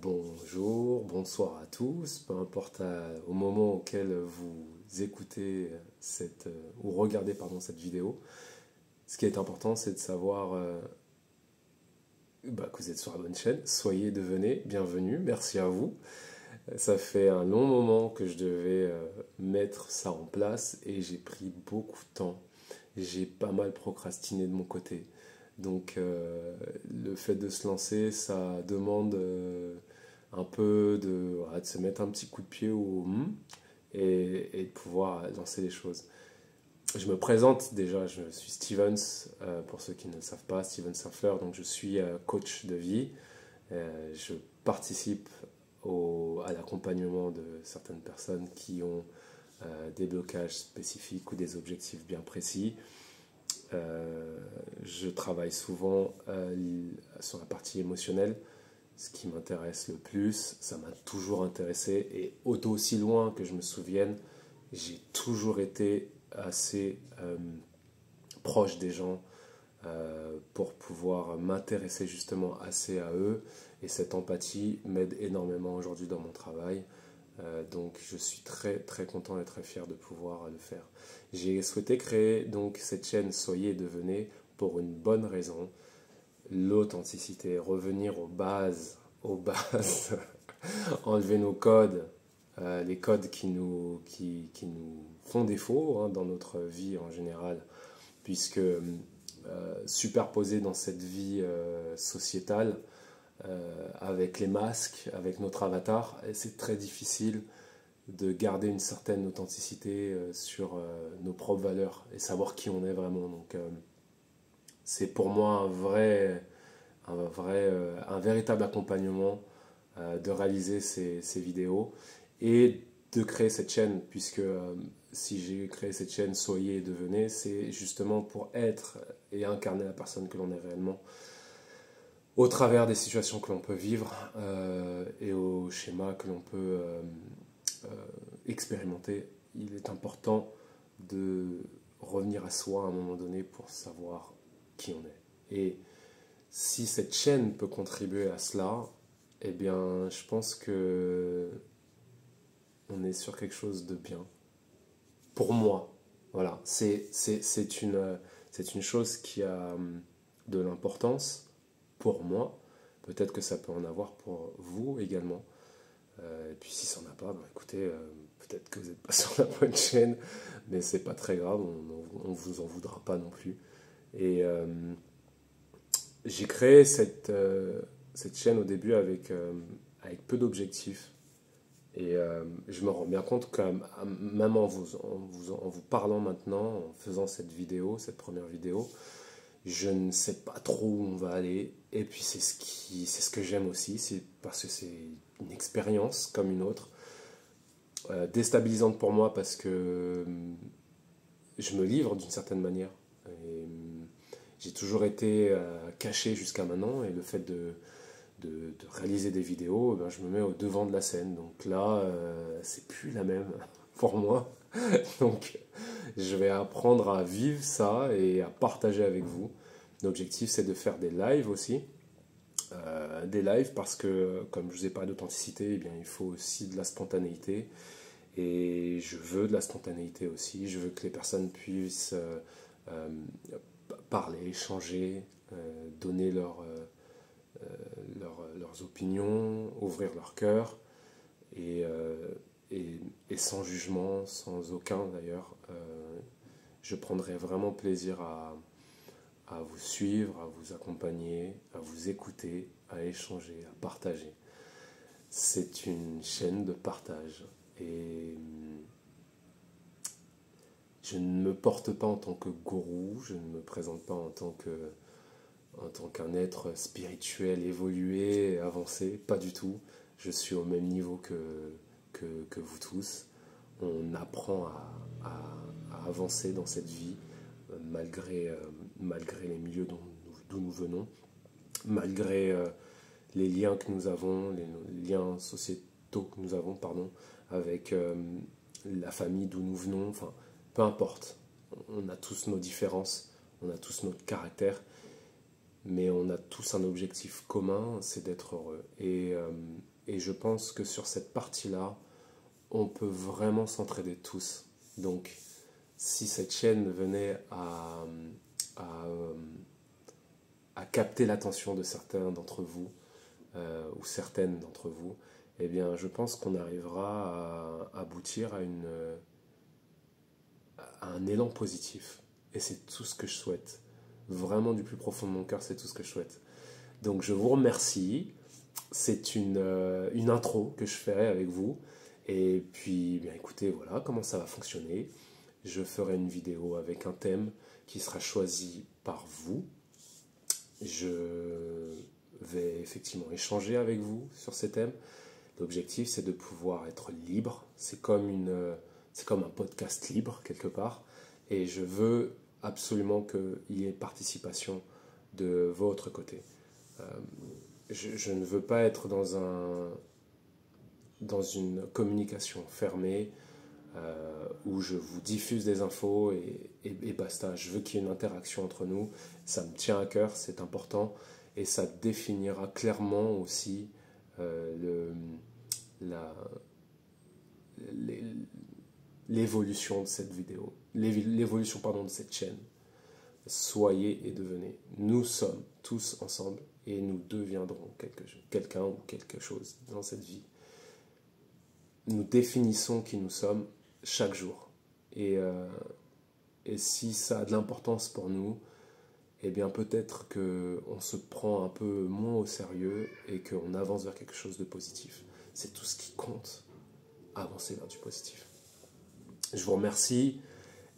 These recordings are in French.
Bonjour, bonsoir à tous, peu importe au moment auquel vous écoutez ou regardez cette vidéo. Ce qui est important, c'est de savoir que vous êtes sur la bonne chaîne. Soyez, devenez, bienvenue, merci à vous. Ça fait un long moment que je devais mettre ça en place et j'ai pris beaucoup de temps. J'ai pas mal procrastiné de mon côté. Donc le fait de se lancer, ça demande un peu voilà, de se mettre un petit coup de pied et de pouvoir lancer les choses. Je me présente déjà, je suis Stevens, pour ceux qui ne le savent pas, Steven Saffler, donc je suis coach de vie. Je participe à l'accompagnement de certaines personnes qui ont des blocages spécifiques ou des objectifs bien précis. Je travaille souvent sur la partie émotionnelle, ce qui m'intéresse le plus. Ça m'a toujours intéressé et aussi loin que je me souvienne, j'ai toujours été assez proche des gens pour pouvoir m'intéresser justement assez à eux. Et cette empathie m'aide énormément aujourd'hui dans mon travail. Donc je suis très très content et très fier de pouvoir le faire. J'ai souhaité créer donc cette chaîne Soyez et Devenez pour une bonne raison, l'authenticité, revenir aux bases, enlever nos codes, les codes qui nous font défaut dans notre vie en général, puisque superposés dans cette vie sociétale, avec les masques, avec notre avatar, c'est très difficile de garder une certaine authenticité sur nos propres valeurs et savoir qui on est vraiment. Donc c'est pour moi un véritable accompagnement de réaliser ces vidéos et de créer cette chaîne, puisque si j'ai créé cette chaîne Soyez et Devenez, c'est justement pour être et incarner la personne que l'on est réellement au travers des situations que l'on peut vivre et au schéma que l'on peut expérimenter. Il est important de revenir à soi à un moment donné pour savoir qui on est. Et si cette chaîne peut contribuer à cela, eh bien, je pense que on est sur quelque chose de bien. Pour moi, voilà, c'est une chose qui a de l'importance pour moi. Peut-être que ça peut en avoir pour vous également. Et puis si ça n'en a pas, écoutez, peut-être que vous n'êtes pas sur la bonne chaîne, mais c'est pas très grave, on ne vous en voudra pas non plus. Et j'ai créé cette chaîne au début avec peu d'objectifs. Et je me rends bien compte que même en vous parlant maintenant, en faisant cette première vidéo, je ne sais pas trop où on va aller. Et puis c'est ce que j'aime aussi, c'est parce que c'est une expérience comme une autre, déstabilisante pour moi parce que je me livre d'une certaine manière. Et, j'ai toujours été caché jusqu'à maintenant et le fait de réaliser des vidéos, je me mets au devant de la scène. Donc là, c'est plus la même pour moi. Donc je vais apprendre à vivre ça et à partager avec vous. L'objectif, c'est de faire des lives aussi. Des lives parce que, comme je vous ai parlé d'authenticité, eh bien, il faut aussi de la spontanéité. Et je veux de la spontanéité aussi. Je veux que les personnes puissent euh, parler, échanger, donner leurs opinions, ouvrir leur cœur et, et sans jugement, sans aucun d'ailleurs. Je prendrai vraiment plaisir à vous suivre, à vous accompagner, à vous écouter, à échanger, à partager. C'est une chaîne de partage et je ne me porte pas en tant que gourou, je ne me présente pas en tant qu'un être spirituel évolué, avancé, pas du tout. Je suis au même niveau que vous tous. On apprend à avancer dans cette vie malgré les milieux d'où nous venons, malgré les liens que nous avons, les liens sociétaux que nous avons, pardon, avec la famille d'où nous venons, enfin, peu importe. On a tous nos différences, on a tous notre caractère, mais on a tous un objectif commun, c'est d'être heureux. Et je pense que sur cette partie-là, on peut vraiment s'entraider tous. Donc, si cette chaîne venait à, à capter l'attention de certains d'entre vous, ou certaines d'entre vous, eh bien, je pense qu'on arrivera à aboutir à un élan positif. Et c'est tout ce que je souhaite. Vraiment, du plus profond de mon cœur, c'est tout ce que je souhaite. Donc, je vous remercie. C'est une intro que je ferai avec vous. Et puis, bien, écoutez, voilà comment ça va fonctionner. Je ferai une vidéo avec un thème qui sera choisi par vous. Je vais effectivement échanger avec vous sur ces thèmes. L'objectif, c'est de pouvoir être libre. C'est comme un podcast libre, quelque part. Et je veux absolument qu'il y ait participation de votre côté. Je ne veux pas être dans une communication fermée où je vous diffuse des infos et basta. Je veux qu'il y ait une interaction entre nous. Ça me tient à cœur, c'est important. Et ça définira clairement aussi l'évolution de cette vidéo, l'évolution pardon, de cette chaîne. Soyez et devenez. Nous sommes tous ensemble et nous deviendrons quelqu'un ou quelque chose dans cette vie. Nous définissons qui nous sommes chaque jour. Et si ça a de l'importance pour nous, eh bien peut-être qu'on se prend un peu moins au sérieux et qu'on avance vers quelque chose de positif. C'est tout ce qui compte, avancer vers du positif. Je vous remercie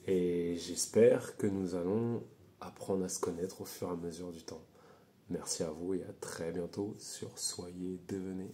et j'espère que nous allons apprendre à se connaître au fur et à mesure du temps. Merci à vous et à très bientôt sur Soyez Devenez.